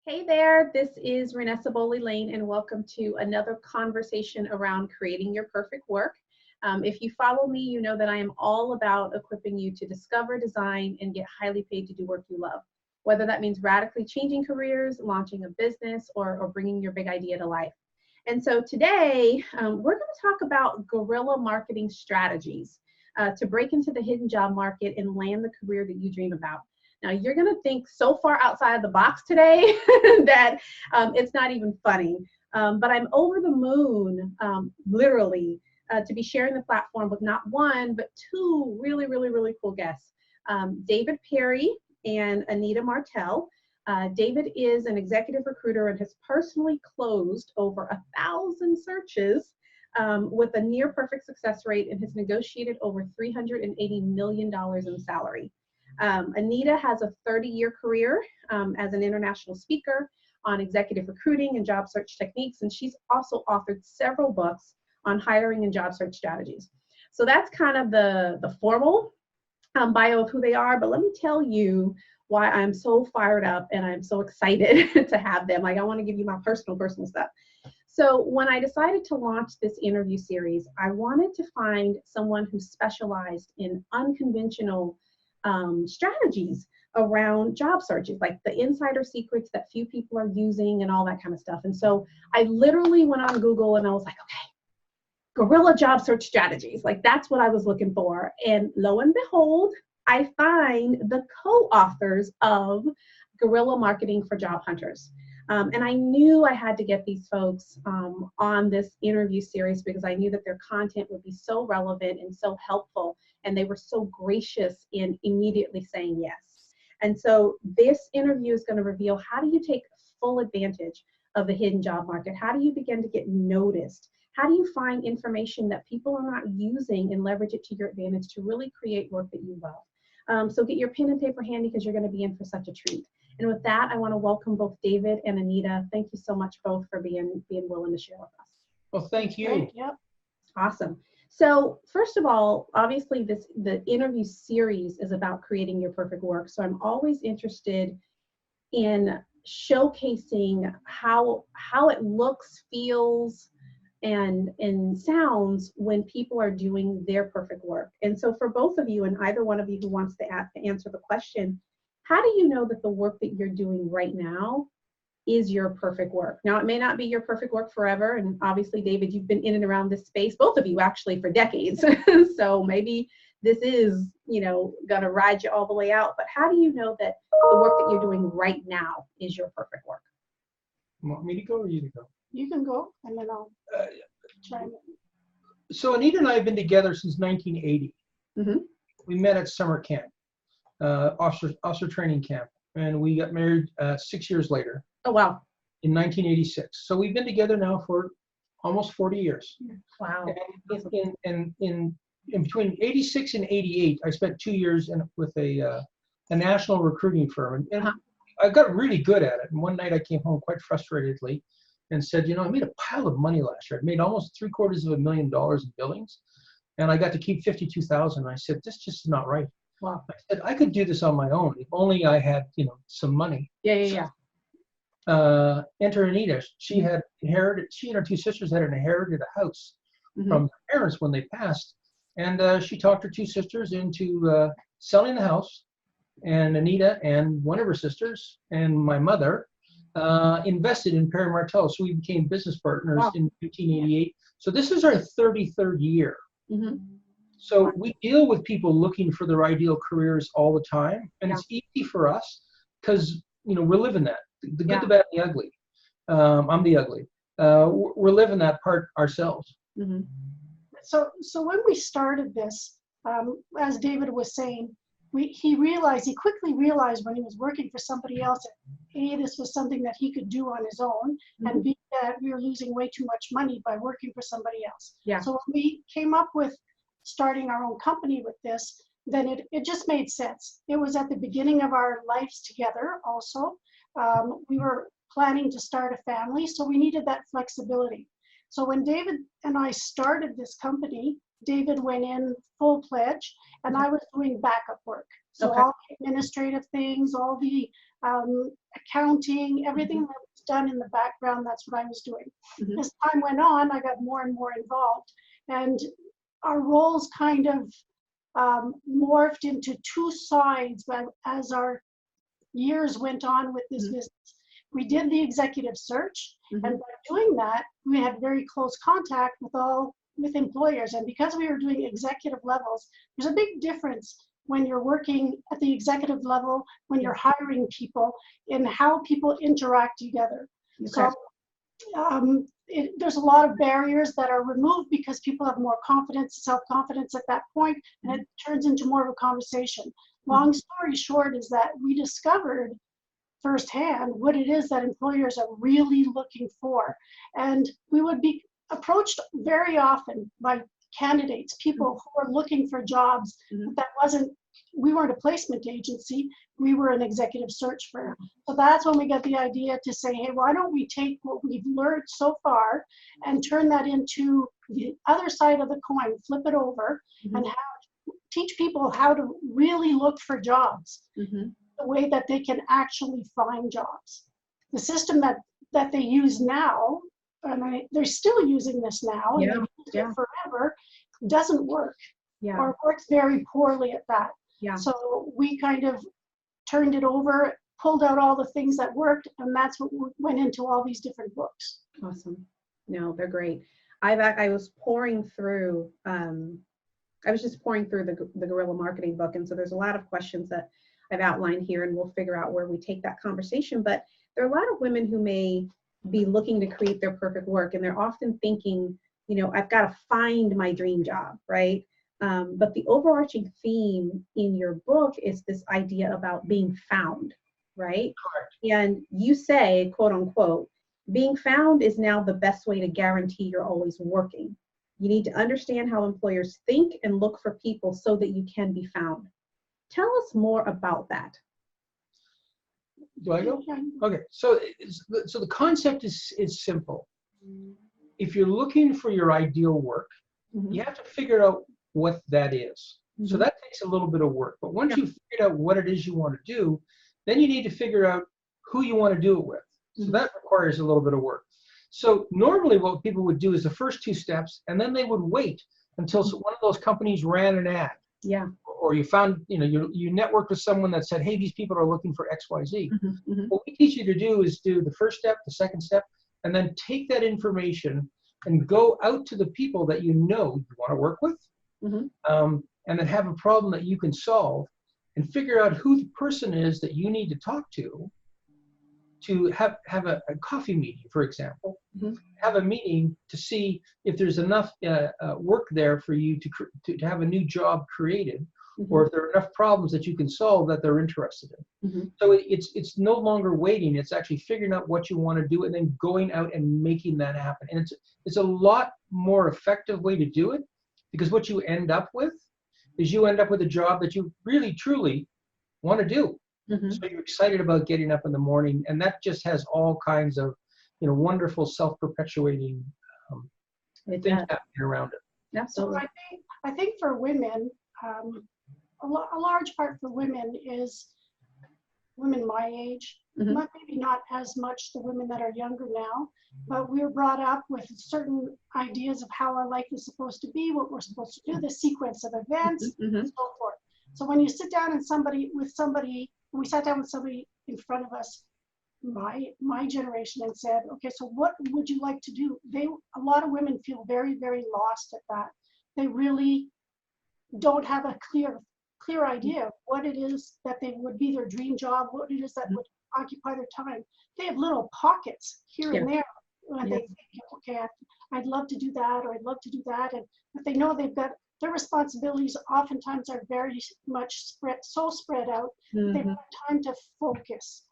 Hey there, this is Renessa Boley Layne, and welcome to another conversation around creating your perfect work. If you follow me, you know that I am all about equipping you to discover, design, and get highly paid to do work you love, whether that means radically changing careers, launching a business, or bringing your big idea to life. And so today, we're going to talk about guerrilla marketing strategies to break into the hidden job market and land the career that you dream about. Now, you're going to think so far outside of the box today that it's not even funny. But I'm over the moon, literally, to be sharing the platform with not one, but two really cool guests, David Perry and Anita Martel. David is an executive recruiter and has personally closed over 1,000 searches with a near perfect success rate and has negotiated over $380 million in salary. Anita has a 30-year career as an international speaker on executive recruiting and job search techniques, and she's also authored several books on hiring and job search strategies. So that's kind of the formal bio of who they are, but let me tell you why I'm so fired up and I'm so excited to have them. Like, I want to give you my personal stuff. So when I decided to launch this interview series, I wanted to find someone who specialized in unconventional strategies around job searches, like the insider secrets that few people are using and all that kind of stuff. And so I literally went on Google and I was like, okay, guerrilla job search strategies. Like, that's what I was looking for. And lo and behold, I find the co-authors of Guerilla Marketing for Job Hunters. And I knew I had to get these folks on this interview series because I knew that their content would be so relevant and so helpful. And they were so gracious in immediately saying yes. And so this interview is going to reveal, how do you take full advantage of the hidden job market? How do you begin to get noticed? How do you find information that people are not using and leverage it to your advantage to really create work that you love? So get your pen and paper handy because you're going to be in for such a treat. And with that, I want to welcome both David and Anita. Thank you so much both for being willing to share with us. Well, thank you. Yep. Awesome. So first of all, obviously the interview series is about creating your perfect work. So I'm always interested in showcasing how it looks, feels, and sounds when people are doing their perfect work. And so for both of you, and either one of you who wants to answer the question, how do you know that the work that you're doing right now is your perfect work? Now, it may not be your perfect work forever. And obviously, David, you've been in and around this space, both of you actually, for decades. So maybe this is, going to ride you all the way out. But how do you know that the work that you're doing right now is your perfect work? You want me to go or you to go? You can go, and then I'll try. So Anita and I have been together since 1980. Mm-hmm. We met at summer camp, officer training camp, and we got married 6 years later. Oh, wow. In 1986. So we've been together now for almost 40 years. Wow. And in between 86 and 88, I spent 2 years with a national recruiting firm, and I got really good at it. And one night I came home quite frustratedly and said, I made a pile of money last year. I made almost $750,000 in billings, and I got to keep $52,000. I said, this just is not right. Wow. I said, I could do this on my own if only I had, some money. Yeah. Enter Anita. She had inherited. She and her two sisters had inherited a house from her parents when they passed, and she talked her two sisters into selling the house. And Anita and one of her sisters and my mother invested in Perry Martel, so we became business partners in 1988. So this is our 33rd year. Mm-hmm. So we deal with people looking for their ideal careers all the time, and it's easy for us because we're living that. The good, the bad, and the ugly. I'm the ugly. We're living that part ourselves. Mm-hmm. So when we started this, as David was saying, he quickly realized when he was working for somebody else that A, this was something that he could do on his own, and B, that we were losing way too much money by working for somebody else. Yeah. So when we came up with starting our own company with this, then it just made sense. It was at the beginning of our lives together also. We were planning to start a family, so we needed that flexibility. So when David and I started this company, David went in full pledge, and I was doing backup work. So Okay. all the administrative things, all the accounting, everything that was done in the background, that's what I was doing. As time went on, I got more and more involved, and our roles kind of morphed into two sides as our years went on with this business. We did the executive search, and by doing that, we had very close contact with employers. And because we were doing executive levels, there's a big difference when you're working at the executive level, when you're hiring people, in how people interact together. Okay. So there's a lot of barriers that are removed because people have more confidence, self-confidence at that point, and it turns into more of a conversation. Long story short is that we discovered firsthand what it is that employers are really looking for. And we would be approached very often by candidates, people who are looking for jobs. We weren't a placement agency, we were an executive search firm. So that's when we got the idea to say, hey, why don't we take what we've learned so far and turn that into the other side of the coin, flip it over, and teach people how to really look for jobs, the way that they can actually find jobs. The system that they use now, and they're still using this now, and they've used it forever, doesn't work, or works very poorly at that. So we kind of turned it over, pulled out all the things that worked, and that's what went into all these different books. Awesome. No, they're great. I was pouring through, I was just pouring through the Guerrilla Marketing book, and so there's a lot of questions that I've outlined here, and we'll figure out where we take that conversation. But there are a lot of women who may be looking to create their perfect work, and they're often thinking, you know, I've got to find my dream job, right? But the overarching theme in your book is this idea about being found, right? Correct. And you say, quote unquote, being found is now the best way to guarantee you're always working. You need to understand how employers think and look for people so that you can be found. Tell us more about that. Do I go? Okay. So the concept is simple. If you're looking for your ideal work, you have to figure out what that is. So that takes a little bit of work. But once you've figured out what it is you want to do, then you need to figure out who you want to do it with. So that requires a little bit of work. So normally what people would do is the first two steps, and then they would wait until one of those companies ran an ad. Yeah. Or you found, you know, you networked with someone that said, hey, these people are looking for XYZ. What we teach you to do is do the first step, the second step, and then take that information and go out to the people that you know you want to work with, and then have a problem that you can solve, and figure out who the person is that you need to talk to have a coffee meeting, for example. Have a meeting to see if there's enough work there for you to have a new job created, or if there are enough problems that you can solve that they're interested in. So it's no longer waiting, it's actually figuring out what you want to do and then going out and making that happen. And it's a lot more effective way to do it, because what you end up with is you end up with a job that you really truly want to do. So you're excited about getting up in the morning, and that just has all kinds of, you know, wonderful self-perpetuating things happening around it. Absolutely. So I think for women, a large part for women is women my age, maybe not as much the women that are younger now, but we were brought up with certain ideas of how our life is supposed to be, what we're supposed to do, the sequence of events, and so forth. So when you sit down and we sat down with somebody in front of us, my generation, and said, okay, so what would you like to do? A lot of women feel very, very lost at that. They really don't have a clear idea of what it is that they would be their dream job, what it is that would occupy their time. They have little pockets here and there when they think, okay, I'd love to do that, or I'd love to do that. And if they know they've got their responsibilities, oftentimes are very much spread out. They don't have time to focus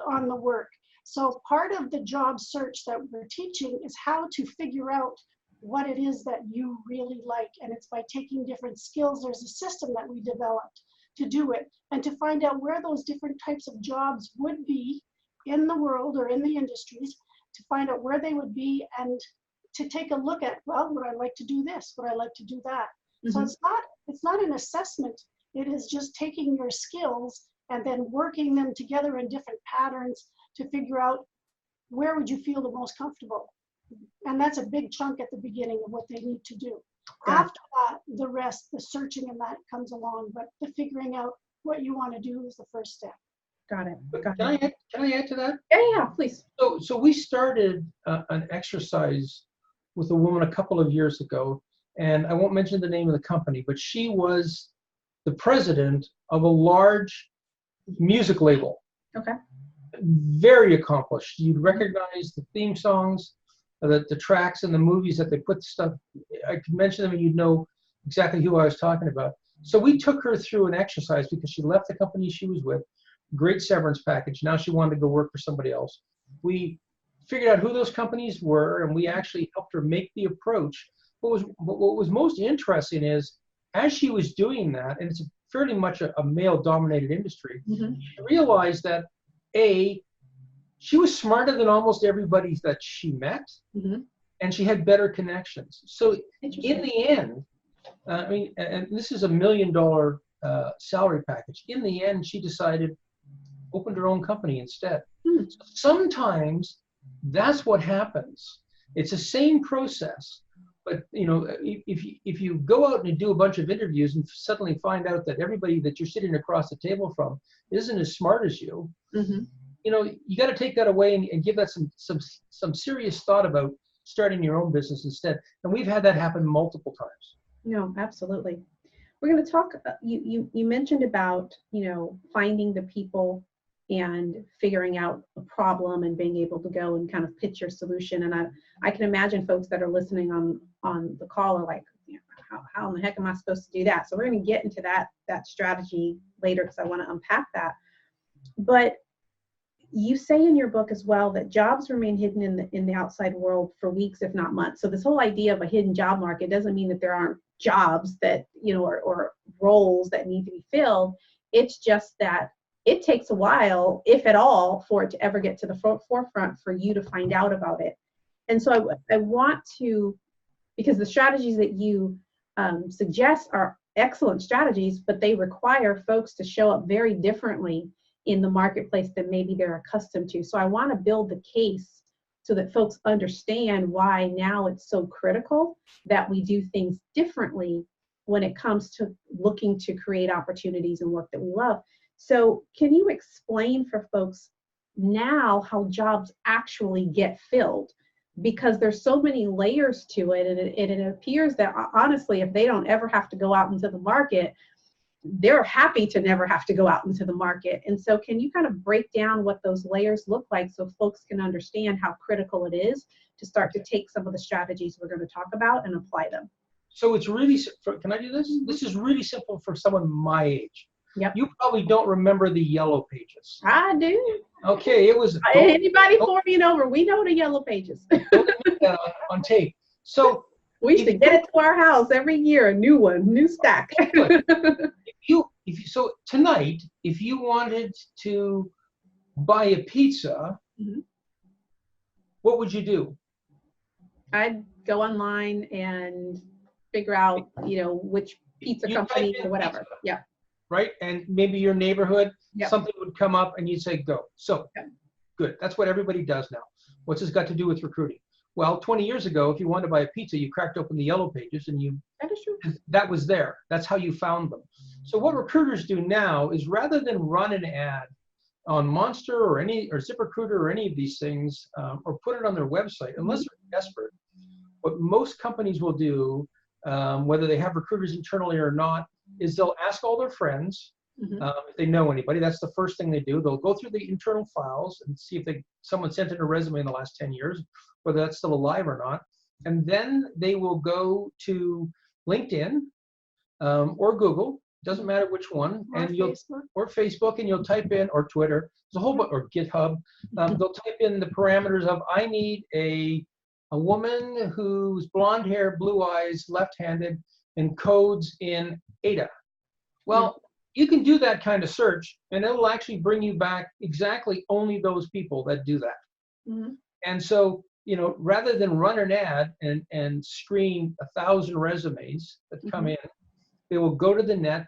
on the work. So part of the job search that we're teaching is how to figure out what it is that you really like. And it's by taking different skills. There's a system that we developed to do it, and to find out where those different types of jobs would be in the world or in the industries, to find out where they would be, and to take a look at, well, would I like to do this? Would I like to do that? So Mhm. it's not an assessment. It is just taking your skills and then working them together in different patterns to figure out where would you feel the most comfortable. And that's a big chunk at the beginning of what they need to do. Got it. After that, the rest, the searching and that comes along, but the figuring out what you want to do is the first step. Got it. But Got can it. I add to that? Yeah, please. So we started an exercise with a woman a couple of years ago, and I won't mention the name of the company, but she was the president of a large music label. Okay. Very accomplished. You'd recognize the theme songs, the tracks and the movies that they put stuff. I could mention them and you'd know exactly who I was talking about. So we took her through an exercise because she left the company she was with, great severance package. Now she wanted to go work for somebody else. We figured out who those companies were, and we actually helped her make the approach. What was most interesting is, as she was doing that, and it's fairly much a male-dominated industry, Mm-hmm. she realized that she was smarter than almost everybody that she met, Mm-hmm. and she had better connections. So in Interesting. the end, I mean, and this is $1 million salary package. In the end, she decided, opened her own company instead. Hmm. Sometimes that's what happens. It's the same process, but if you go out and do a bunch of interviews and suddenly find out that everybody that you're sitting across the table from isn't as smart as you, Mm-hmm. You got to take that away and give that some serious thought about starting your own business instead. And we've had that happen multiple times. No, absolutely. We're going to talk, you mentioned about, finding the people and figuring out a problem and being able to go and kind of pitch your solution. And I can imagine folks that are listening on the call are like, how in the heck am I supposed to do that? So we're going to get into that strategy later because I want to unpack that. But you say in your book as well that jobs remain hidden in the outside world for weeks, if not months. So this whole idea of a hidden job market doesn't mean that there aren't jobs that, or roles that need to be filled. It's just that it takes a while, if at all, for it to ever get to the forefront for you to find out about it. And so I want to, because the strategies that you suggest are excellent strategies, but they require folks to show up very differently in the marketplace than maybe they're accustomed to. So I want to build the case so that folks understand why now it's so critical that we do things differently when it comes to looking to create opportunities and work that we love. So can you explain for folks now how jobs actually get filled? Because there's so many layers to it, and it appears that honestly, if they don't ever have to go out into the market, they're happy to never have to go out into the market. And so can you kind of break down what those layers look like so folks can understand how critical it is to start to take some of the strategies we're going to talk about and apply them? So it's really, can I do this? This is really simple for someone my age. Yep. You probably don't remember the yellow pages. I do. Okay, it was. Anybody 40 and over, we know the yellow pages. on tape. So we used to get it to our house every year, a new one, new stack. So tonight, if you wanted to buy a pizza, mm-hmm. what would you do? I'd go online and figure out, which pizza company or whatever. Pizza, yeah. Right? And maybe your neighborhood, yep. Something would come up and you'd say, go. So yep. Good. That's what everybody does now. What's this got to do with recruiting? Well, 20 years ago, if you wanted to buy a pizza, you cracked open the yellow pages and that was there. That's how you found them. So what recruiters do now is rather than run an ad on Monster or ZipRecruiter or any of these things, or put it on their website, unless they're desperate, what most companies will do, whether they have recruiters internally or not, is they'll ask all their friends, if they know anybody. That's the first thing they do. They'll go through the internal files and see if someone sent in a resume in the last 10 years, whether that's still alive or not. And then they will go to LinkedIn or Google, doesn't matter which one, or Facebook, and you'll type in, or Twitter, there's a whole bunch, or GitHub. They'll type in the parameters of, I need a woman who's blonde hair, blue eyes, left-handed, and codes in Ada. Well, you can do that kind of search, and it'll actually bring you back exactly only those people that do that. And so rather than run an ad and screen 1,000 resumes that come in, they will go to the net,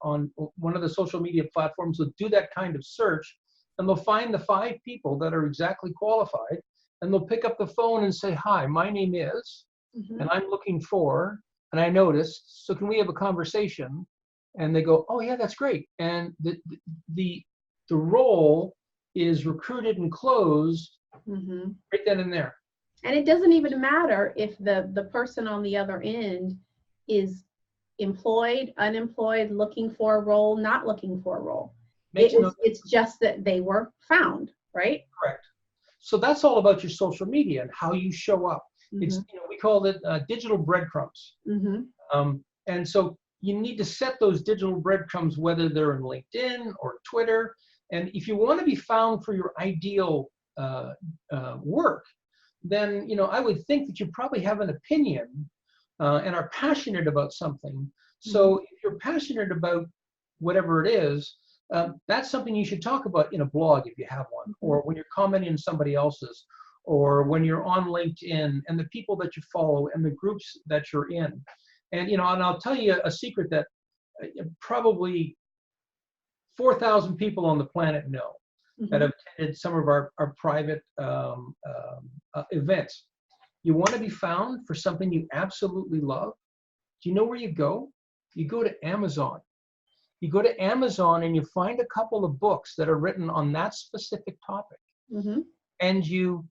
on one of the social media platforms, they'll do that kind of search, and they'll find the 5 people that are exactly qualified, and they'll pick up the phone and say, hi, my name is, and I'm looking for, and I noticed, so can we have a conversation? And they go, oh yeah, that's great. And the role is recruited and closed right then and there. And it doesn't even matter if the person on the other end is employed, unemployed, looking for a role, not looking for a role. It's just that they were found, right? Correct. So that's all about your social media and how you show up. It's, we call it digital breadcrumbs. And so you need to set those digital breadcrumbs, whether they're in LinkedIn or Twitter. And if you want to be found for your ideal work, then, I would think that you probably have an opinion and are passionate about something. So if you're passionate about whatever it is, that's something you should talk about in a blog if you have one, or when you're commenting on somebody else's, or when you're on LinkedIn and the people that you follow and the groups that you're in. And, and I'll tell you a secret that probably 4,000 people on the planet know that have attended some of our private events. You want to be found for something you absolutely love? Do you know where you go? You go to Amazon. You go to Amazon and you find a couple of books that are written on that specific topic. And you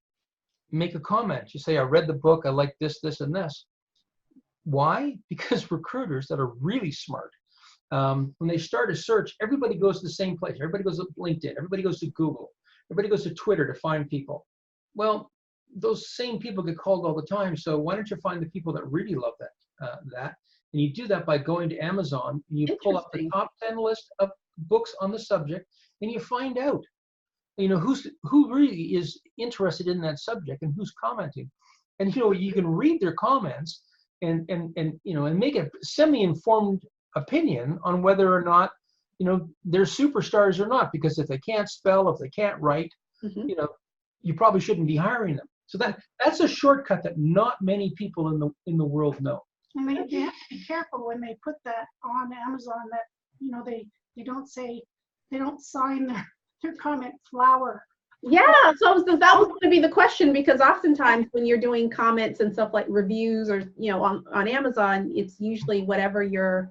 make a comment. You say, I read the book, I like this, this, and this. Why? Because recruiters that are really smart, when they start a search, everybody goes to the same place. Everybody goes to LinkedIn. Everybody goes to Google. Everybody goes to Twitter to find people. Well, those same people get called all the time. So why don't you find the people that really love that? And you do that by going to Amazon and you pull up the top 10 list of books on the subject, and you find out, who really is interested in that subject and who's commenting. And, you can read their comments and make a semi-informed opinion on whether or not, they're superstars or not, because if they can't spell, if they can't write, you probably shouldn't be hiring them. So that's a shortcut that not many people in the world know. And they have to be careful when they put that on Amazon that, they don't sign their comment flower. Yeah, so that was going to be the question, because oftentimes when you're doing comments and stuff like reviews or, on Amazon, it's usually whatever your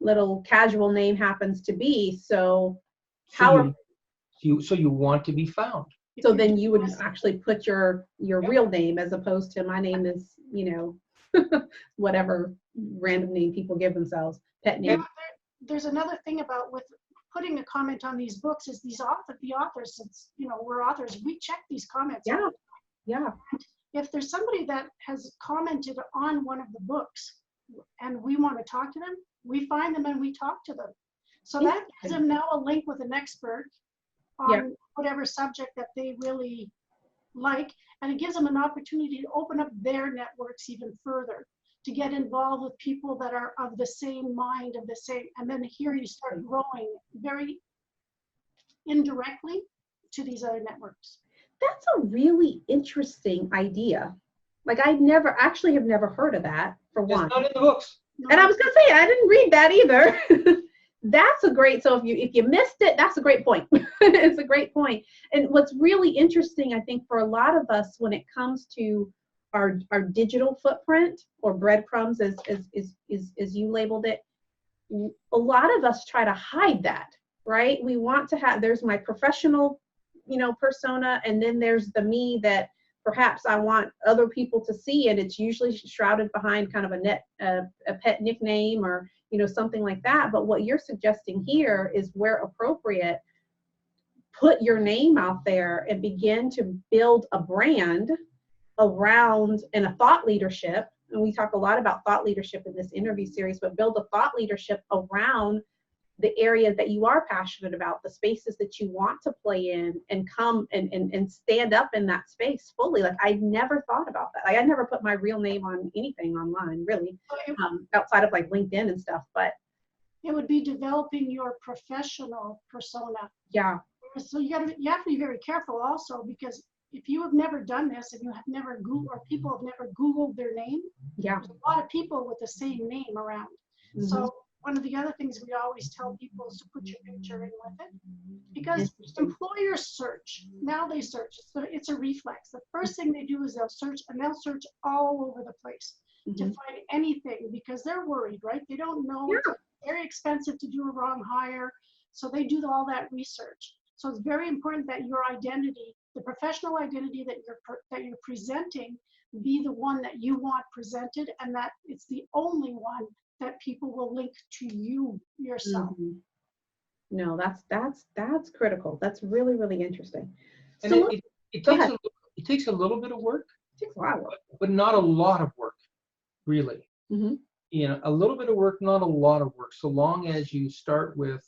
little casual name happens to be. So you want to be found. So then you would actually put your real name, as opposed to my name is, whatever random name people give themselves, pet name. There's another thing about with putting a comment on these books is the authors, since we're authors, we check these comments. Yeah. If there's somebody that has commented on one of the books and we want to talk to them, we find them and we talk to them. So that gives them now a link with an expert on whatever subject that they really like, and it gives them an opportunity to open up their networks even further, to get involved with people that are of the same mind, and then here you start growing very indirectly to these other networks. That's a really interesting idea. Like I have never heard of that, for one. It's not in the books. And I was gonna say, I didn't read that either. That's a great, so if you missed it, that's a great point. It's a great point. And what's really interesting, I think, for a lot of us when it comes to our digital footprint, or breadcrumbs as you labeled it, a lot of us try to hide that, right? We want to have, there's my professional, persona, and then there's the me that perhaps I want other people to see, and it's usually shrouded behind kind of a pet nickname or something like that. But what you're suggesting here is, where appropriate, put your name out there and begin to build a brand around, and a thought leadership. And we talk a lot about thought leadership in this interview series, but build a thought leadership around the area that you are passionate about, the spaces that you want to play in, and come and stand up in that space fully. Like I never thought about that. Like I never put my real name on anything online, really, outside of like LinkedIn and stuff. But it would be developing your professional persona. Yeah. So you have to be very careful also, because if you have never done this, if you have never Googled, or people have never Googled their name, Yeah. there's a lot of people with the same name around. So one of the other things we always tell people is to put your picture in with it, because employers search. Now they search. It's a reflex. The first thing they do is they'll search, and they'll search all over the place to find anything, because they're worried, right? They don't know. Yeah. It's very expensive to do a wrong hire, so they do all that research. So it's very important that your identity, the professional identity that you're presenting, be the one that you want presented, and that it's the only one that people will link to you yourself. No, that's critical. That's really, really interesting. And So it takes a little bit of work. it takes a lot of work. But not a lot of work, really. You know, a little bit of work, not a lot of work. So long as you start with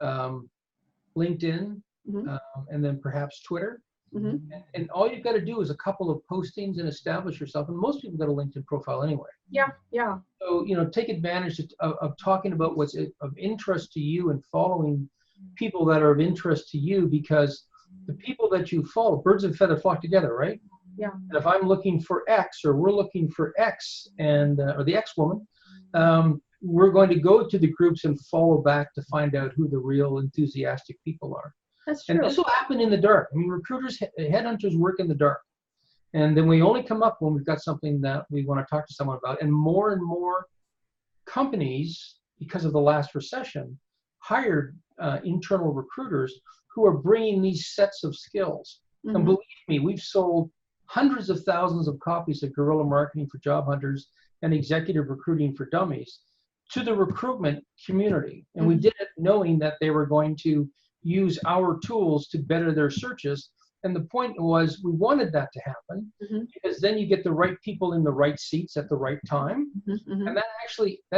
LinkedIn, and then perhaps Twitter. And all you've got to do is a couple of postings and establish yourself. And most people got a LinkedIn profile anyway. Yeah, yeah. So, you know, take advantage of talking about what's of interest to you and following people that are of interest to you, because the people that you follow, birds of a feather flock together, right? Yeah. And if I'm looking for X, or we're looking for X, and or the X woman, we're going to go to the groups and follow back to find out who the real enthusiastic people are. That's true. And this will happen in the dark. I mean, recruiters, headhunters work in the dark. And then we only come up when we've got something that we want to talk to someone about. And more companies, because of the last recession, hired internal recruiters who are bringing these sets of skills. And believe me, we've sold hundreds of thousands of copies of Guerrilla Marketing for Job Hunters and Executive Recruiting for Dummies to the recruitment community. And we did it knowing that they were going to use our tools to better their searches. And the point was, we wanted that to happen, because then you get the right people in the right seats at the right time. And that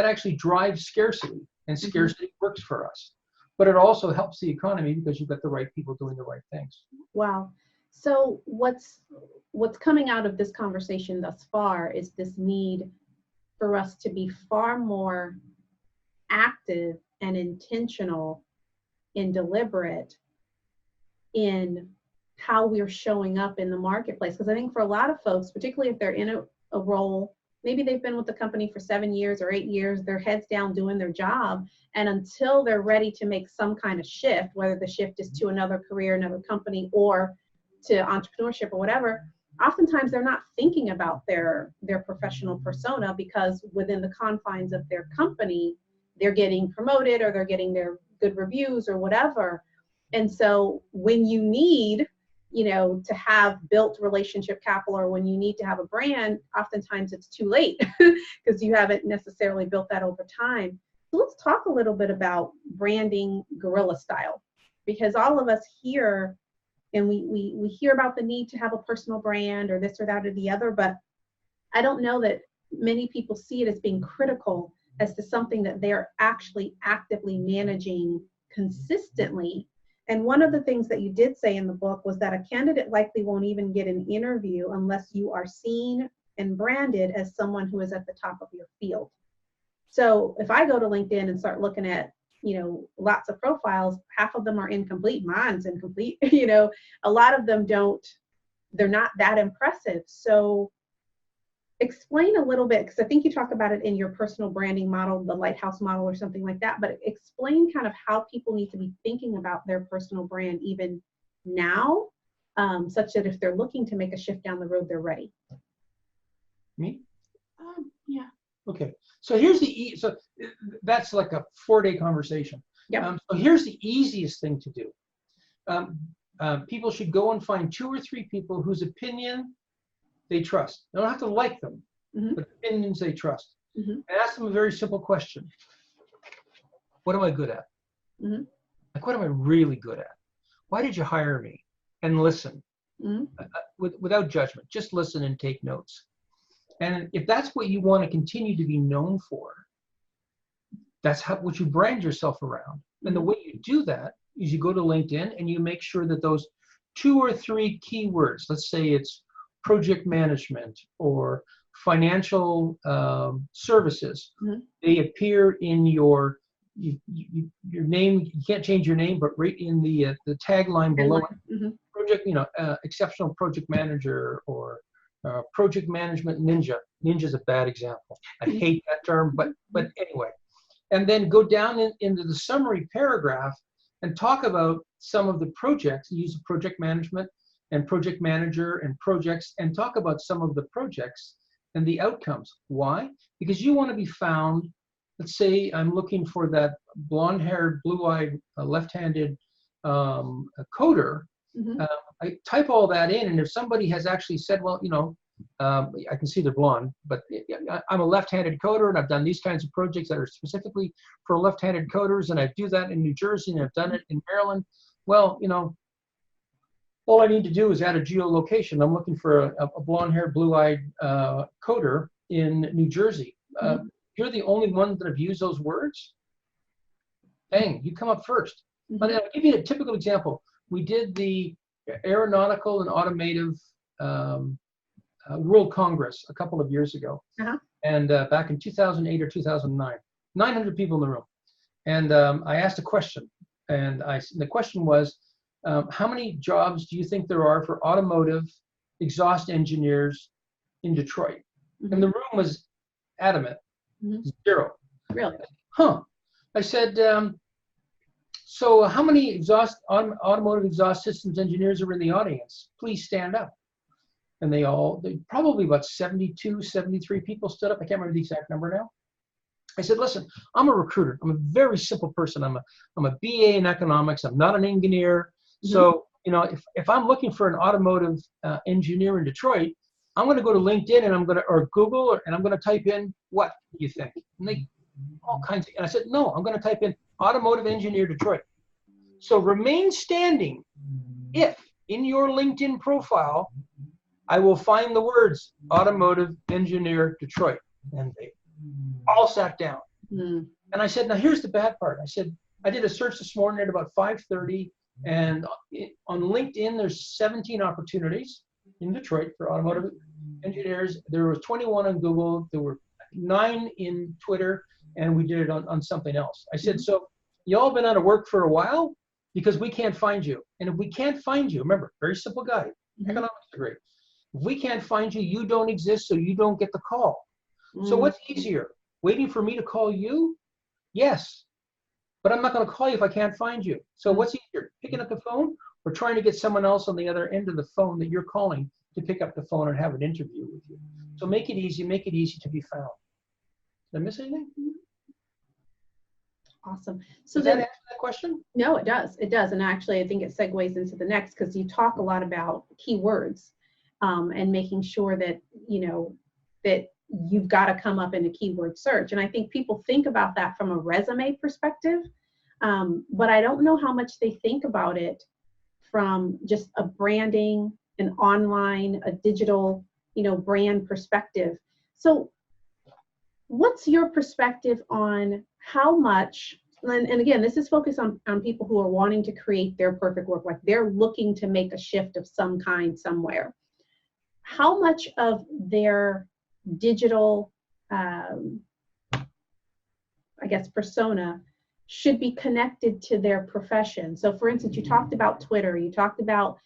actually drives scarcity, and scarcity works for us. But it also helps the economy, because you've got the right people doing the right things. Wow. So what's coming out of this conversation thus far is this need for us to be far more active and intentional and deliberate in how we're showing up in the marketplace. Because I think for a lot of folks, particularly if they're in a role, maybe they've been with the company for 7 years or 8 years, their heads down doing their job, and until they're ready to make some kind of shift, whether the shift is to another career, another company, or to entrepreneurship or whatever, oftentimes they're not thinking about their professional persona, because within the confines of their company, they're getting promoted, or they're getting their good reviews or whatever. And so when you need, to have built relationship capital, or when you need to have a brand, oftentimes it's too late because you haven't necessarily built that over time. So let's talk a little bit about branding guerrilla style, because all of us here, and we hear about the need to have a personal brand or this or that or the other, but I don't know that many people see it as being critical as to something that they're actually actively managing consistently. And one of the things that you did say in the book was that a candidate likely won't even get an interview unless you are seen and branded as someone who is at the top of your field. So if I go to LinkedIn and start looking at, lots of profiles, half of them are incomplete. Mine's incomplete. A lot of them they're not that impressive. So explain a little bit, because I think you talk about it in your personal branding model, the lighthouse model or something like that, but explain kind of how people need to be thinking about their personal brand even now, such that if they're looking to make a shift down the road, they're ready. Me? Yeah. Okay. So here's so that's like a 4-day conversation. Yep. So here's the easiest thing to do. People should go and find 2 or 3 people whose opinion they trust. They don't have to like them, but opinions they trust. And ask them a very simple question. What am I good at? Like, what am I really good at? Why did you hire me? And listen, without judgment. Just listen and take notes. And if that's what you want to continue to be known for, that's what you brand yourself around. And the way you do that is you go to LinkedIn and you make sure that those 2 or 3 keywords, let's say it's project management or financial services, they appear in your name. You can't change your name, but right in the tagline below it, project, exceptional project manager, or project management ninja. Ninja's a bad example. I hate that term, but anyway. And then go down into the summary paragraph and talk about some of the projects, use project management and project manager and projects, and talk about some of the projects and the outcomes. Why? Because you want to be found. Let's say I'm looking for that blonde-haired, blue-eyed, left-handed coder. I type all that in, and if somebody has actually said, well, I can see they're blonde, but I'm a left-handed coder, and I've done these kinds of projects that are specifically for left-handed coders, and I do that in New Jersey, and I've done it in Maryland. Well, all I need to do is add a geolocation. I'm looking for a blonde-haired, blue-eyed coder in New Jersey. You're the only one that have used those words. Bang, you come up first. But I'll give you a typical example. We did the Aeronautical and Automotive World Congress a couple of years ago, and back in 2008 or 2009, 900 people in the room. And I asked a question, and the question was, how many jobs do you think there are for automotive exhaust engineers in Detroit? And the room was adamant, 0. Really? Huh. I said, so how many automotive exhaust systems engineers are in the audience? Please stand up. And they probably about 72, 73 people stood up. I can't remember the exact number now. I said, listen, I'm a recruiter. I'm a very simple person. I'm a BA in economics. I'm not an engineer. So, if I'm looking for an automotive engineer in Detroit, I'm going to go to LinkedIn and or Google, and I'm going to type in, what do you think? And all kinds of, and I said, no, I'm going to type in automotive engineer Detroit. So remain standing if in your LinkedIn profile, I will find the words automotive engineer Detroit. And they all sat down. And I said, now here's the bad part. I said, I did a search this morning at about 5:30, and on LinkedIn, there's 17 opportunities in Detroit for automotive engineers. There was 21 on Google. There were 9 in Twitter, and we did it on something else. I said, so you all been out of work for a while because we can't find you. And if we can't find you, remember, very simple guy, economics degree. If we can't find you, you don't exist, so you don't get the call. So what's easier, waiting for me to call you? Yes, but I'm not going to call you if I can't find you. So what's easier, picking up the phone or trying to get someone else on the other end of the phone that you're calling to pick up the phone and have an interview with you? So make it easy to be found. Did I miss anything? Awesome. So does that answer that question? No, it does. It does. And actually, I think it segues into the next, because you talk a lot about keywords and making sure that, that you've got to come up in a keyword search. And I think people think about that from a resume perspective, but I don't know how much they think about it from just a branding, an online, a digital, brand perspective. So what's your perspective on how much, and again, this is focused on people who are wanting to create their perfect work, like they're looking to make a shift of some kind somewhere. How much of their digital, persona should be connected to their profession? So for instance, you talked about Twitter, you talked about,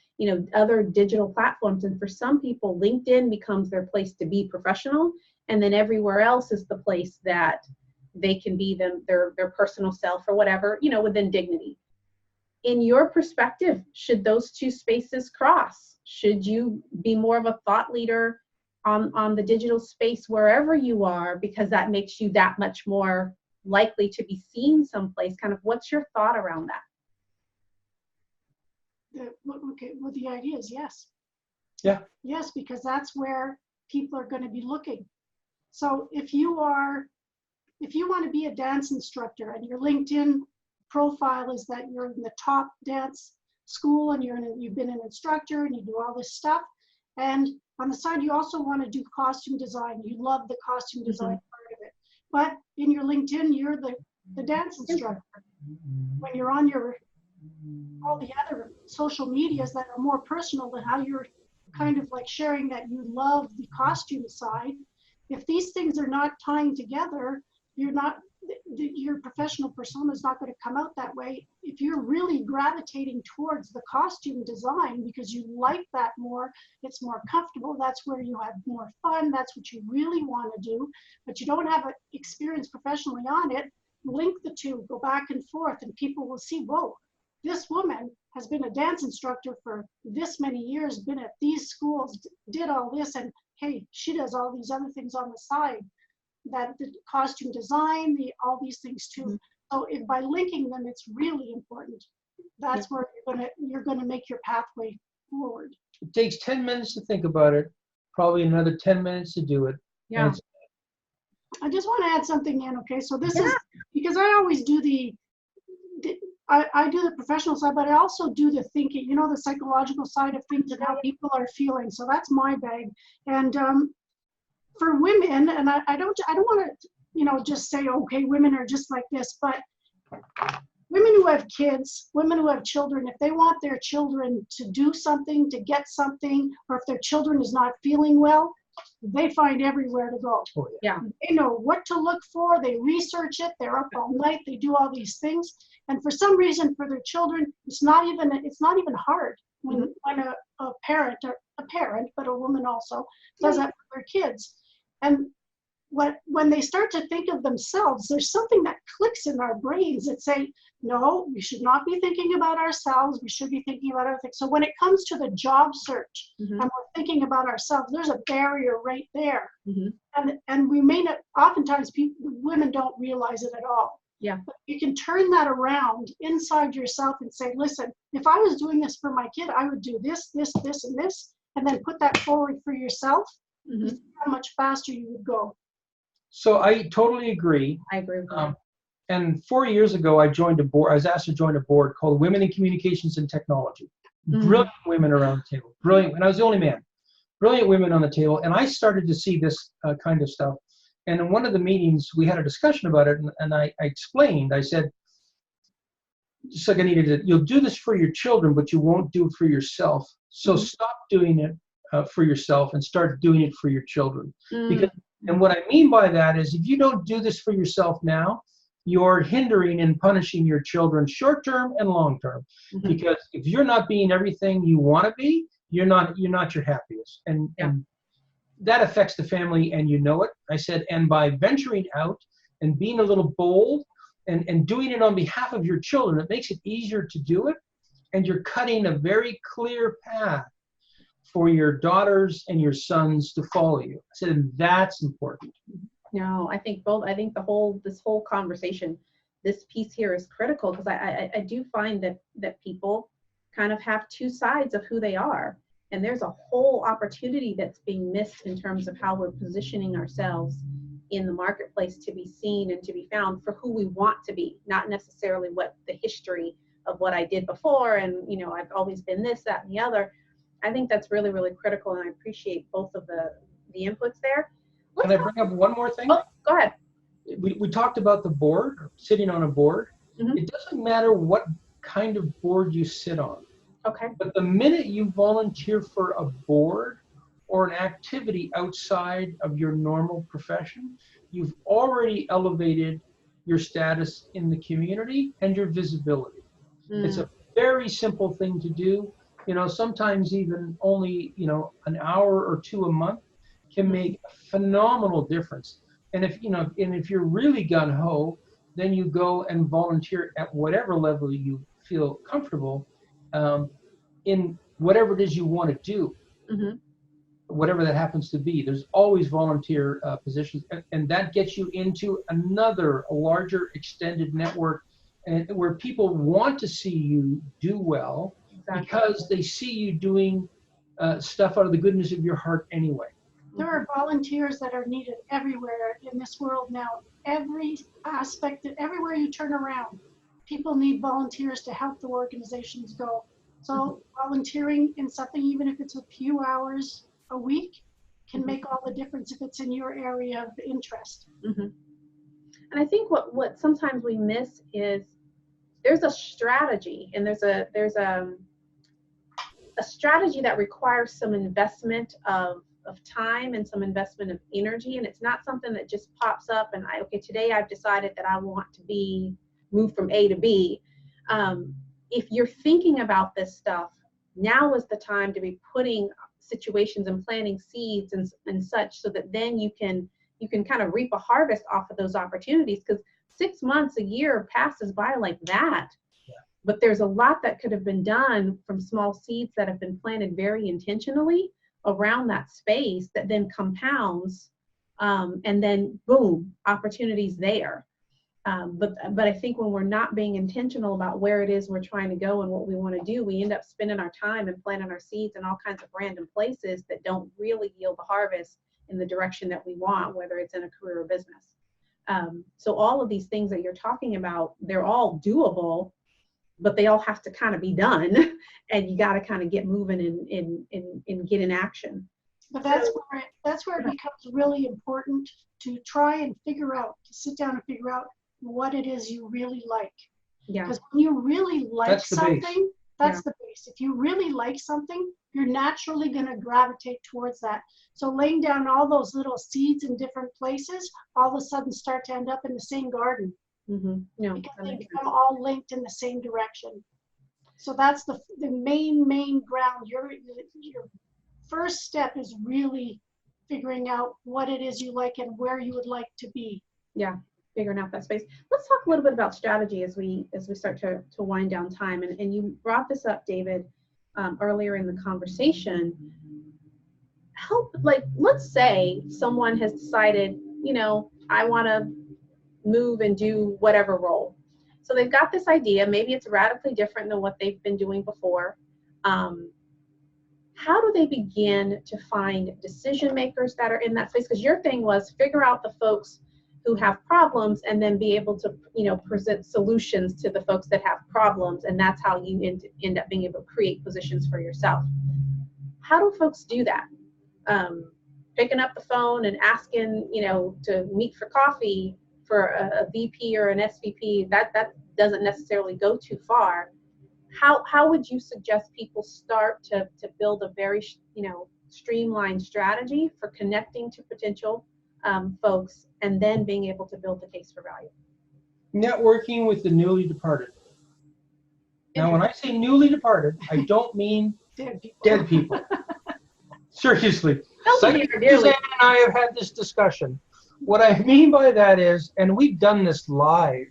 other digital platforms. And for some people, LinkedIn becomes their place to be professional. And then everywhere else is the place that they can be their personal self or whatever, within dignity. In your perspective, should those two spaces cross? Should you be more of a thought leader on the digital space wherever you are, because that makes you that much more likely to be seen someplace? Kind of what's your thought around that? The idea is yes. Yeah. Yes, because that's where people are going to be looking. So if you want to be a dance instructor and your LinkedIn profile is that you're in the top dance school and you've been an instructor and you do all this stuff, and on the side you also want to do costume design, you love the costume design part of it, but in your LinkedIn you're the dance instructor. When you're on all the other social medias that are more personal than how you're kind of like sharing that you love the costume side, if these things are not tying together, you're not your professional persona is not going to come out that way. If you're really gravitating towards the costume design because you like that more, it's more comfortable, that's where you have more fun, that's what you really want to do, but you don't have experience professionally on it, link the two, go back and forth, and people will see, whoa, this woman has been a dance instructor for this many years, been at these schools, did all this, and hey, she does all these other things on the side, that the costume design, all these things too. So if by linking them, it's really important. That's where you're gonna make your pathway forward. It takes 10 minutes to think about it, probably another 10 minutes to do it. Yeah. I just want to add something in, okay? So this is, because I always do I do the professional side, but I also do the thinking, you know, the psychological side of things and how people are feeling. So that's my bag. And for women, and I don't want to, you know, just say, okay, women are just like this, but women who have kids, women who have children, if they want their children to do something, to get something, or if their children is not feeling well, they find everywhere to go. Oh, yeah. They know what to look for, they research it, they're up all night, they do all these things. And for some reason, for their children, it's not even hard when a parent, but a woman also, does that for their kids. And when they start to think of themselves, there's something that clicks in our brains that say, no, we should not be thinking about ourselves, we should be thinking about other things. So when it comes to the job search and we're thinking about ourselves, there's a barrier right there. And we may not, oftentimes women don't realize it at all. Yeah. But you can turn that around inside yourself and say, listen, if I was doing this for my kid, I would do this, this, this, and this, and then put that forward for yourself. You see how much faster you would go. So I totally agree. I agree with that. And 4 years ago, I was asked to join a board called Women in Communications and Technology. Brilliant women around the table. Brilliant. And I was the only man. Brilliant women on the table. And I started to see this kind of stuff. And in one of the meetings, we had a discussion about it. And I explained, I said, just like Anita did, you'll do this for your children, but you won't do it for yourself. So stop doing it for yourself and start doing it for your children. And what I mean by that is if you don't do this for yourself now, you're hindering and punishing your children short term and long term. Because if you're not being everything you want to be, you're not your happiest. And that affects the family, and you know it. I said, and by venturing out and being a little bold and doing it on behalf of your children, it makes it easier to do it. And you're cutting a very clear path for your daughters and your sons to follow you. I said, and that's important. No, I think this whole conversation, this piece here is critical, because I do find that people kind of have two sides of who they are. And there's a whole opportunity that's being missed in terms of how we're positioning ourselves in the marketplace to be seen and to be found for who we want to be, not necessarily what the history of what I did before. And, you know, I've always been this, that, and the other. I think that's really, really critical. And I appreciate both of the inputs there. Can I bring up one more thing? Oh, go ahead. We talked about the board, sitting on a board. It doesn't matter what kind of board you sit on. Okay. But the minute you volunteer for a board or an activity outside of your normal profession, you've already elevated your status in the community and your visibility. It's a very simple thing to do. You know, sometimes even only, you know, an hour or two a month can make a phenomenal difference. And if you're really gung-ho, then you go and volunteer at whatever level you feel comfortable in whatever it is you want to do, whatever that happens to be. There's always volunteer positions, and that gets you into a larger extended network, and where people want to see you do well because they see you doing stuff out of the goodness of your heart anyway. There are volunteers that are needed everywhere in this world now. Every aspect, everywhere you turn around, people need volunteers to help the organizations go. So volunteering in something, even if it's a few hours a week, can make all the difference if it's in your area of interest. And I think what sometimes we miss is there's a strategy, and there's a strategy that requires some investment of of time and some investment of energy. And it's not something that just pops up and okay, today I've decided that I want to move from A to B. If you're thinking about this stuff, now is the time to be putting situations and planting seeds and such, so that then you can kind of reap a harvest off of those opportunities, because 6 months, a year passes by like that. Yeah. But there's a lot that could have been done from small seeds that have been planted very intentionally around that space that then compounds, and then boom, opportunities there. But I think when we're not being intentional about where it is we're trying to go and what we want to do, we end up spending our time and planting our seeds in all kinds of random places that don't really yield the harvest in the direction that we want, whether it's in a career or business. So all of these things that you're talking about, they're all doable, but they all have to kind of be done, and you got to kind of get moving and get in action. But that's where it becomes really important to try and sit down and figure out what it is you really like. Yeah. Because when you really like something, that's the base. If you really like something, you're naturally going to gravitate towards that. So laying down all those little seeds in different places, all of a sudden start to end up in the same garden. Mm-hmm. No, because they become all linked in the same direction. So that's the main ground. Your first step is really figuring out what it is you like and where you would like to be. Yeah, figuring out that space. Let's talk a little bit about strategy as we start to wind down time. And you brought this up, David, earlier in the conversation. Let's say someone has decided, I want to move and do whatever role. So they've got this idea. Maybe it's radically different than what they've been doing before. How do they begin to find decision makers that are in that space? Because your thing was figure out the folks who have problems and then be able to, present solutions to the folks that have problems. And that's how you end up being able to create positions for yourself. How do folks do that? Picking up the phone and asking, to meet for coffee for a VP or an SVP, that doesn't necessarily go too far. How would you suggest people start to build a very, streamlined strategy for connecting to potential folks and then being able to build the case for value? Networking with the newly departed. Now, when I say newly departed, I don't mean dead people. Seriously. Suzanne and I have had this discussion. What I mean by that is, and we've done this live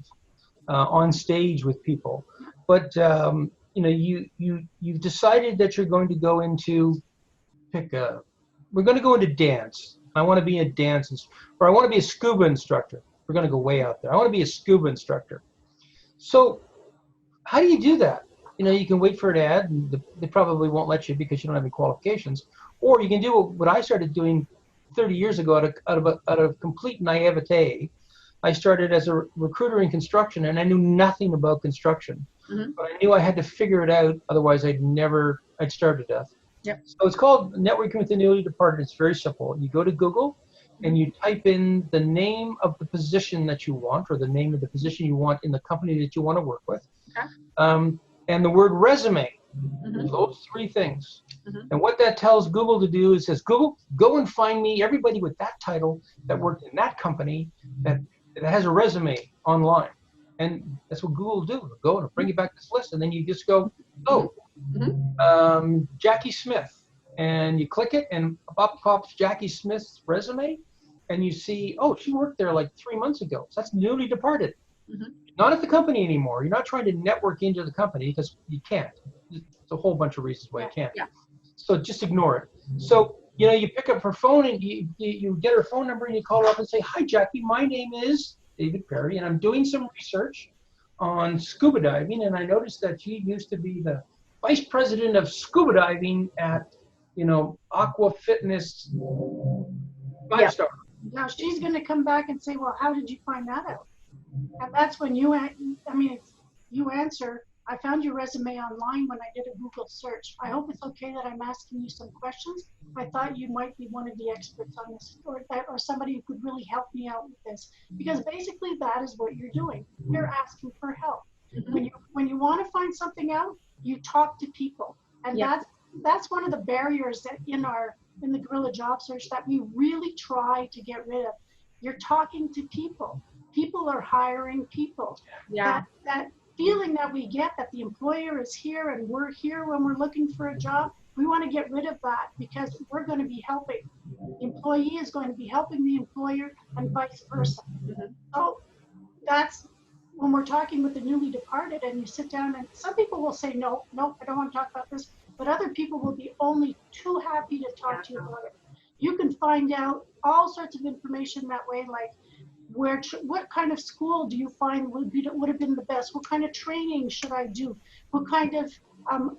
on stage with people, but you've decided that you're going to go into we're going to go into dance. I want to be a dance or I want to be a scuba instructor. We're going to go way out there. I want to be a scuba instructor. So how do you do that? You can wait for an ad, and they probably won't let you because you don't have any qualifications. Or you can do what I started doing 30 years ago out of complete naivete. I started as a recruiter in construction, and I knew nothing about construction. Mm-hmm. But I knew I had to figure it out, otherwise I'd starve to death. Yep. So it's called Networking with the Newly Departed. It's very simple. You go to Google and you type in the name of the position that you want, or the name of the position you want in the company that you want to work with. Okay. And the word resume. Mm-hmm. Those three things. Mm-hmm. And what that tells Google to do is says, Google, go and find me everybody with that title that worked in that company that has a resume online. And that's what Google will do. It'll go and bring you back this list. And then you just go, Jackie Smith. And you click it and up pops Jackie Smith's resume. And you see, she worked there like 3 months ago. So that's newly departed. Mm-hmm. Not at the company anymore. You're not trying to network into the company because you can't. There's a whole bunch of reasons why you can't. Yeah. So just ignore it. So, you pick up her phone and you get her phone number and you call her up and say, hi, Jackie, my name is David Perry, and I'm doing some research on scuba diving, and I noticed that she used to be the vice president of scuba diving at, Aqua Fitness 5-star. Now she's going to come back and say, well, how did you find that out? And that's when you answer, I found your resume online when I did a Google search. I hope it's okay that I'm asking you some questions. I thought you might be one of the experts on this, or somebody who could really help me out with this. Because basically that is what you're doing. You're asking for help. Mm-hmm. When you want to find something out, you talk to people. And that's one of the barriers that in the Guerrilla job search that we really try to get rid of. You're talking to people. People are hiring people. Yeah. That feeling that we get that the employer is here and we're here when we're looking for a job, we want to get rid of that because we're going to be helping. The employee is going to be helping the employer and vice versa. So that's when we're talking with the newly departed and you sit down and some people will say, no, I don't want to talk about this. But other people will be only too happy to talk to you about it. You can find out all sorts of information that way, like what kind of school do you find would have been the best? What kind of training should I do? What kind of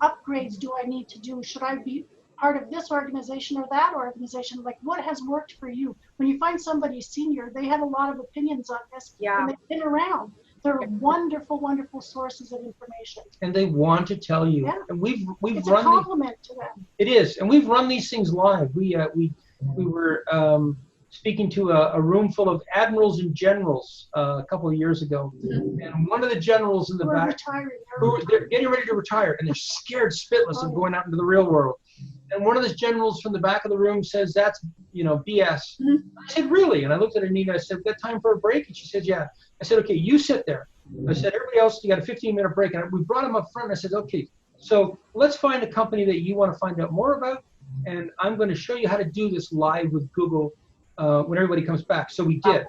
upgrades do I need to do? Should I be part of this organization or that organization? Like, what has worked for you? When you find somebody senior, they have a lot of opinions on this, and they've been around. They're wonderful, wonderful sources of information. And they want to tell you. Yeah. And we've It's run a compliment to them. It is, and we've run these things live. We were speaking to a room full of admirals and generals a couple of years ago, and one of the generals in the back, they're getting ready to retire, and they're scared spitless of going out into the real world. And one of the generals from the back of the room says, "That's BS." I said, "Really?" And I looked at Anita. I said, "We've got time for a break?" And she said, "Yeah." I said, "Okay, you sit there." I said, "Everybody else, you got a 15-minute break." And we brought him up front. And I said, "Okay, so let's find a company that you want to find out more about, and I'm going to show you how to do this live with Google when everybody comes back." So we did,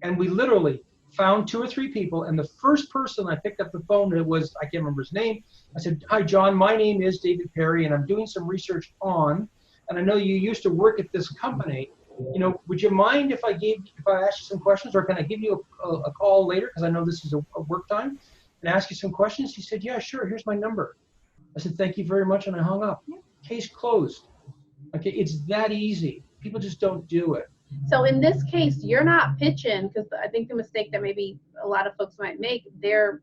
and we literally found 2 or 3 people, and the first person I picked up the phone, it was, I can't remember his name. I said, "Hi, John, my name is David Perry, and I'm doing some research on, and I know you used to work at this company. Would you mind if I asked you some questions, or can I give you a call later, because I know this is a work time, and ask you some questions?" He said, "Yeah, sure, here's my number." I said, "Thank you very much," and I hung up. Case closed. Okay, it's that easy. People just don't do it. So in this case, you're not pitching, because I think the mistake that maybe a lot of folks might make, they're,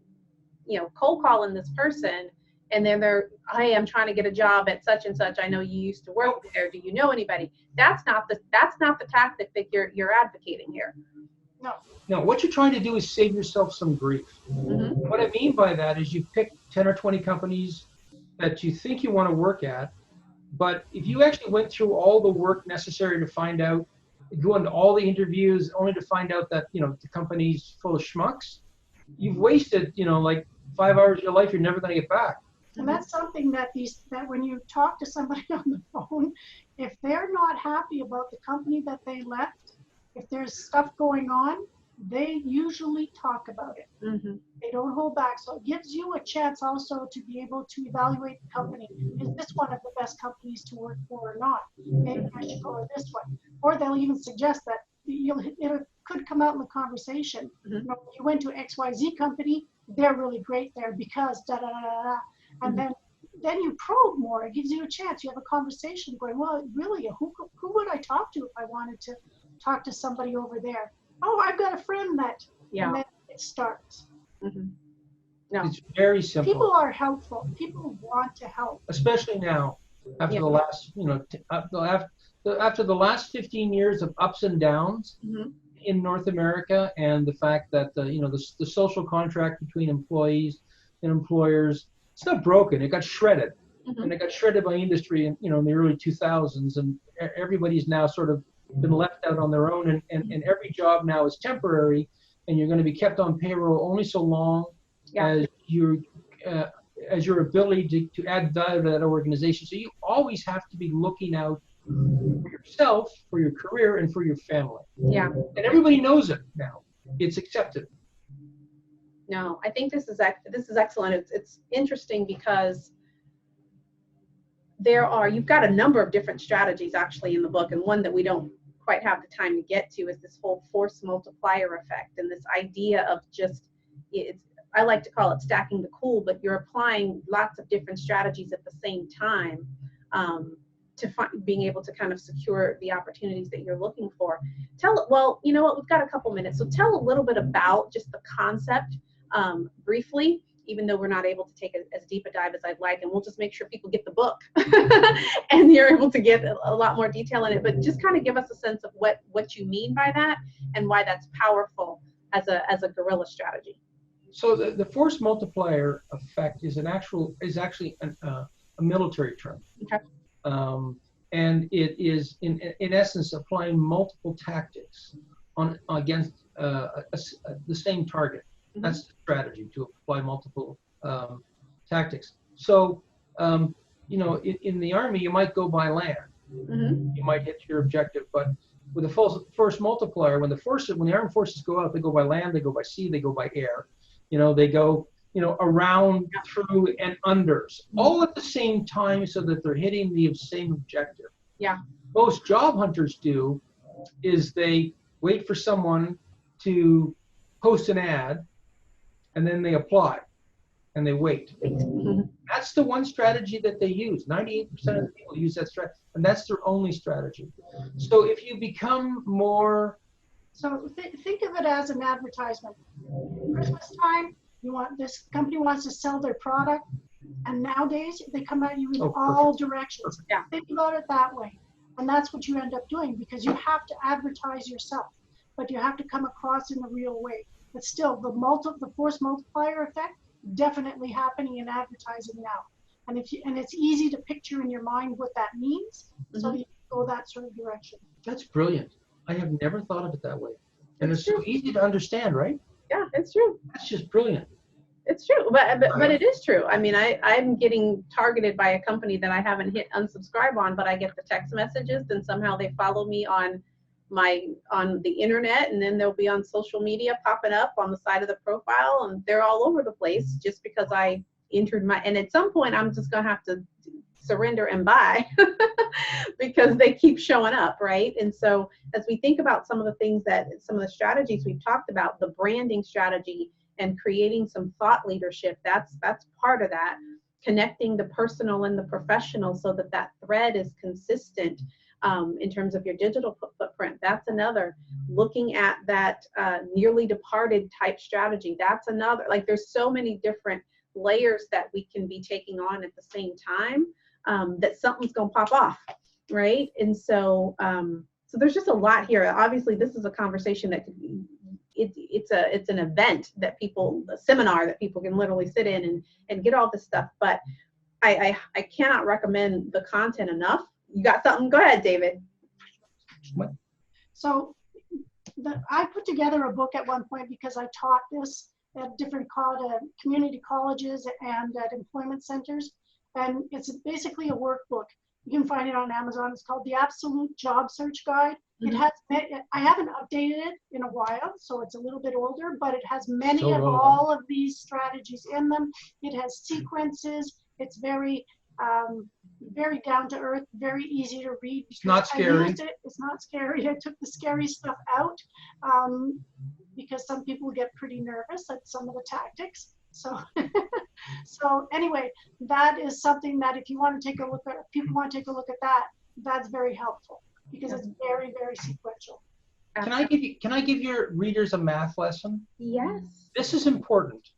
cold calling this person, and then they're, "Hey, I'm trying to get a job at such and such. I know you used to work there. Do you know anybody?" That's not the tactic that you're advocating here. No, what you're trying to do is save yourself some grief. What I mean by that is you pick 10 or 20 companies that you think you want to work at, but if you actually went through all the work necessary to find out, go into all the interviews only to find out that the company's full of schmucks, you've wasted like 5 hours of your life you're never going to get back. And that's something that when you talk to somebody on the phone, if they're not happy about the company that they left, if there's stuff going on, they usually talk about it. They don't hold back. So it gives you a chance also to be able to evaluate the company. Is this one of the best companies to work for or not? Maybe I should go to this one. Or they'll even suggest that it could come out in the conversation. You went to XYZ company, they're really great there because da-da-da-da-da. And then you probe more. It gives you a chance. You have a conversation going, well, really, who would I talk to if I wanted to talk to somebody over there? Oh, I've got a friend that, and then it starts. No. It's very simple. People are helpful. People want to help. Especially now, after the last, after the last 15 years of ups and downs in North America, and the fact that the social contract between employees and employers, it's not broken. It got shredded, and it got shredded by industry in the early 2000s, and everybody's now sort of been left out on their own, and every job now is temporary, and you're going to be kept on payroll only so long as your ability to add value to that organization. So you always have to be looking out for yourself, for your career, and for your family. Yeah. And everybody knows it now. It's accepted. No, I think this is excellent. It's interesting because you've got a number of different strategies actually in the book, and one that we don't quite have the time to get to is this whole force multiplier effect, and this idea of I like to call it stacking the cool, but you're applying lots of different strategies at the same time being able to kind of secure the opportunities that you're looking for. Well, you know what, we've got a couple minutes, so tell a little bit about just the concept briefly, even though we're not able to take as deep a dive as I'd like, and we'll just make sure people get the book and you're able to get a lot more detail in it, but just kind of give us a sense of what you mean by that and why that's powerful as a guerrilla strategy. So the force multiplier effect is actually a a military term. Okay. And it is, in essence, applying multiple tactics against the same target. Mm-hmm. That's the strategy, to apply multiple tactics. So, in the Army, you might go by land. Mm-hmm. You might hit your objective, but with the full force multiplier, when the armed forces go out, they go by land, they go by sea, they go by air. They go, around, through, and unders, all at the same time, so that they're hitting the same objective. Yeah. Most job hunters do is they wait for someone to post an ad, and then they apply, and they wait. Mm-hmm. That's the one strategy that they use. 98% of the people use that strategy, and that's their only strategy. So if you become more... So think of it as an advertisement. Christmas time, this company wants to sell their product, and nowadays they come at you in all directions. Yeah. Think about it that way. And that's what you end up doing, because you have to advertise yourself, but you have to come across in a real way. But still, the force multiplier effect definitely happening in advertising now. And it's easy to picture in your mind what that means, so you go that sort of direction. That's brilliant. I have never thought of it that way. And it's so easy to understand, right? Yeah, it's true. That's just brilliant. It's true, but it is true. I mean, I'm getting targeted by a company that I haven't hit unsubscribe on, but I get the text messages, and somehow they follow me on the internet, and then they'll be on social media popping up on the side of the profile, and they're all over the place just because I entered and at some point I'm just gonna have to surrender and buy because they keep showing up, right? And so as we think about some of the strategies we've talked about, the branding strategy and creating some thought leadership, that's part of that. Connecting the personal and the professional so that thread is consistent in terms of your digital footprint. That's another. Looking at that nearly departed type strategy, that's another. Like, there's so many different layers that we can be taking on at the same time that something's gonna pop off, right? And so so there's just a lot here. Obviously, this is a conversation that could be, it's an event a seminar that people can literally sit in and get all this stuff. But I cannot recommend the content enough. You got something? Go ahead, David. So I put together a book at one point because I taught this at different community colleges and at employment centers. And it's basically a workbook. You can find it on Amazon. It's called The Absolute Job Search Guide. It has, I haven't updated it in a while, so it's a little bit older, but it has many of all of these strategies in them. It has sequences. It's very, very down to earth, very easy to read. It's not scary. It's not scary. I took the scary stuff out because some people get pretty nervous at some of the tactics. So, so anyway, that is something that if you want to take a look at, people want to take a look at that, that's very helpful because it's very, very sequential. Can I give your readers a math lesson? Yes. This is important.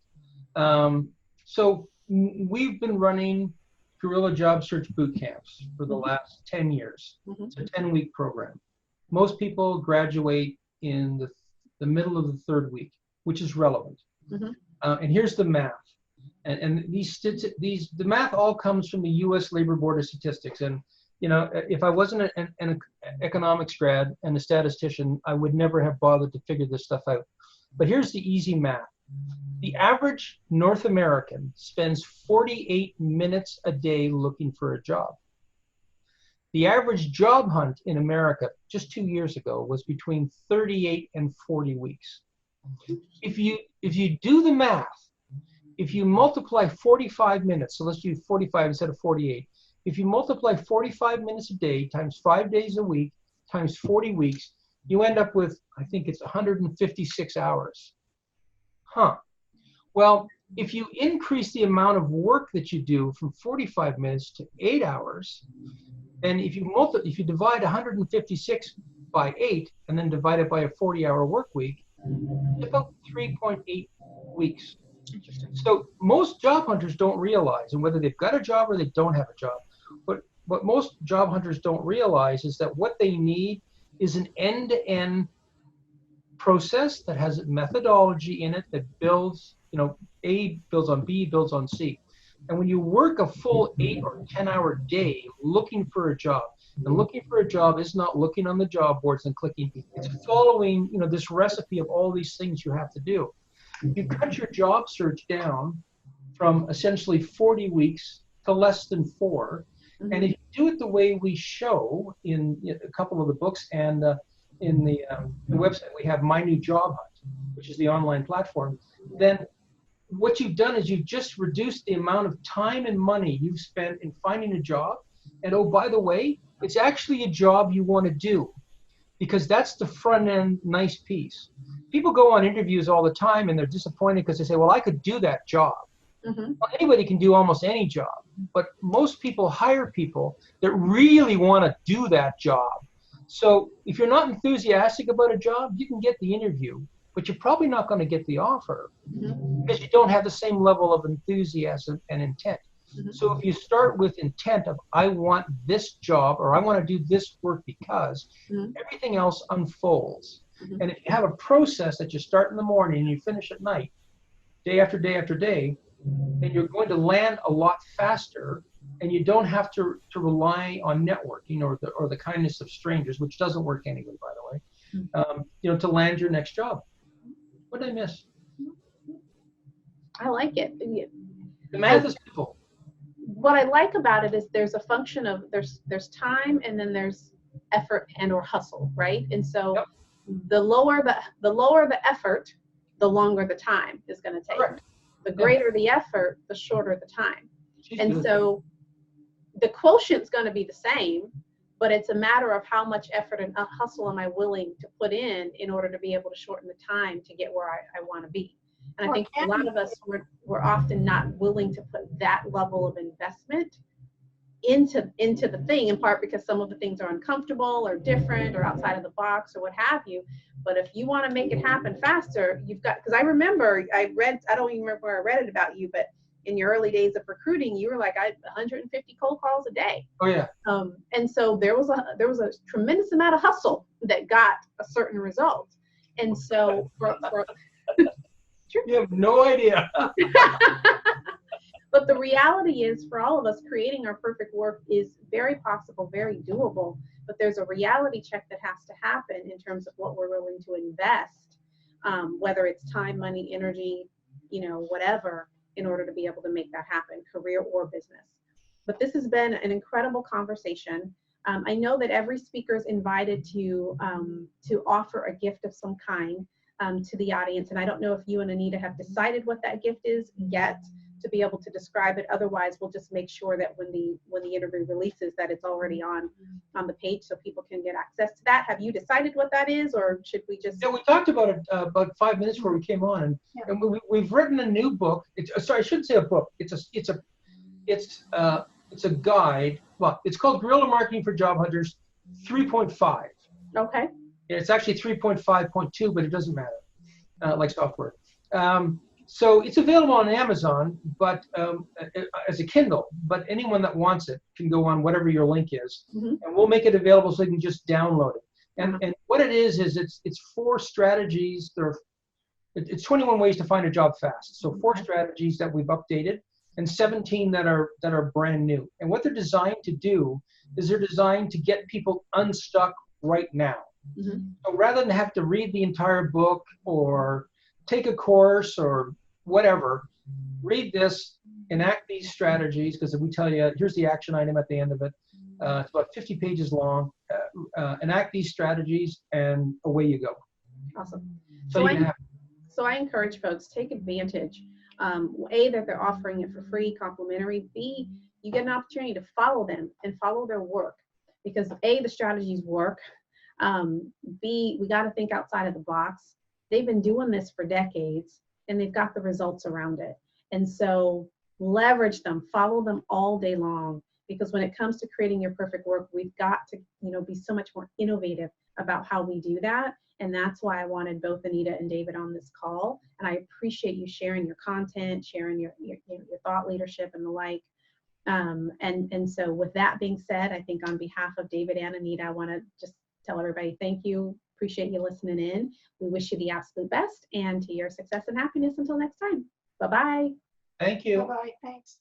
So we've been running Guerrilla job search boot camps for the last 10 years. It's a 10-week program. Most people graduate in the middle of the third week, which is relevant. And here's the math. And the math all comes from the U.S. Labor Board of Statistics. And if I wasn't an economics grad and a statistician, I would never have bothered to figure this stuff out. But here's the easy math. The average North American spends 48 minutes a day looking for a job. The average job hunt in America just 2 years ago was between 38 and 40 weeks. If you do the math, if you multiply 45 minutes, so let's do 45 instead of 48. If you multiply 45 minutes a day times 5 days a week times 40 weeks, you end up with, I think it's 156 hours. Well, if you increase the amount of work that you do from 45 minutes to 8 hours, and if you divide 156 by 8 and then divide it by a 40-hour work week, it's about 3.8 weeks. So most job hunters don't realize, and whether they've got a job or they don't have a job, but what most job hunters don't realize is that what they need is an end-to-end process that has a methodology in it that builds, A builds on B, builds on C. And when you work a full 8 or 10-hour day looking for a job, and looking for a job is not looking on the job boards and clicking, it's following, you know, this recipe of all these things you have to do. You cut your job search down from essentially 40 weeks to less than 4. And if you do it the way we show in a couple of the books and in the website, we have My New Job Hunt, which is the online platform, then what you've done is you've just reduced the amount of time and money you've spent in finding a job. And oh, by the way, it's actually a job you want to do, because that's the front end nice piece. People go on interviews all the time and they're disappointed because they say, well, I could do that job. Well, anybody can do almost any job, but most people hire people that really want to do that job. So if you're not enthusiastic about a job, you can get the interview, but you're probably not going to get the offer because you don't have the same level of enthusiasm and intent. So if you start with intent of, I want this job, or I want to do this work because, everything else unfolds. And if you have a process that you start in the morning and you finish at night, day after day after day, then you're going to land a lot faster, and you don't have to rely on networking or the kindness of strangers, which doesn't work anyway, by the way, you know, to land your next job. What did I miss? I like it. The math is simple. What I like about it is there's a function of there's time, and then there's effort and or hustle, right? And so the lower the effort, the longer the time is going to take. Correct. The greater the effort, the shorter the time. And so the quotient's going to be the same, but it's a matter of how much effort and hustle am I willing to put in order to be able to shorten the time to get where I want to be. And I think a lot of us, we're often not willing to put that level of investment into the thing, in part because some of the things are uncomfortable or different or outside of the box or what have you. But if you want to make it happen faster, you've got, because I remember I don't even remember where I read it about you, but in your early days of recruiting, you were like, I had 150 cold calls a day. Oh yeah. And so there was a tremendous amount of hustle that got a certain result. And so for you have no idea. But the reality is, for all of us, creating our perfect work is very possible, very doable. But there's a reality check that has to happen in terms of what we're willing to invest, whether it's time, money, energy, you know, whatever, in order to be able to make that happen, career or business. But this has been an incredible conversation. I know that every speaker is invited to offer a gift of some kind to the audience. And I don't know if you and Anita have decided what that gift is yet to be able to describe it. Otherwise, we'll just make sure that when the interview releases that it's already on the page so people can get access to that. Have you decided what that is, or should we just? Yeah, we talked about it about 5 minutes before we came on, and we've written a new book. Sorry, I shouldn't say a book. It's a guide. Well, it's called Guerilla Marketing for Job Hunters 3.5. Okay. It's actually 3.5.2, but it doesn't matter, like software. So it's available on Amazon, but as a Kindle. But anyone that wants it can go on whatever your link is, and we'll make it available so you can just download it. And what it is it's 4 strategies. It's 21 ways to find a job fast. So 4 strategies that we've updated, and 17 that are brand new. And what they're designed to do is they're designed to get people unstuck right now. So rather than have to read the entire book or take a course or whatever, read this, enact these strategies, because we tell you, here's the action item at the end of it. It's about 50 pages long. Enact these strategies, and away you go. Awesome. So I encourage folks, take advantage. A, that they're offering it for free, complimentary. B, you get an opportunity to follow them and follow their work, because A, the strategies work. B, we got to think outside of the box. They've been doing this for decades, and they've got the results around it. And so leverage them, follow them all day long, because when it comes to creating your perfect work, we've got to, be so much more innovative about how we do that. And that's why I wanted both Anita and David on this call. And I appreciate you sharing your content, sharing your thought leadership and the like. And so with that being said, I think on behalf of David and Anita, I want to just tell everybody thank you. Appreciate you listening in. We wish you the absolute best, and to your success and happiness until next time. Bye-bye. Thank you. Bye-bye. Thanks.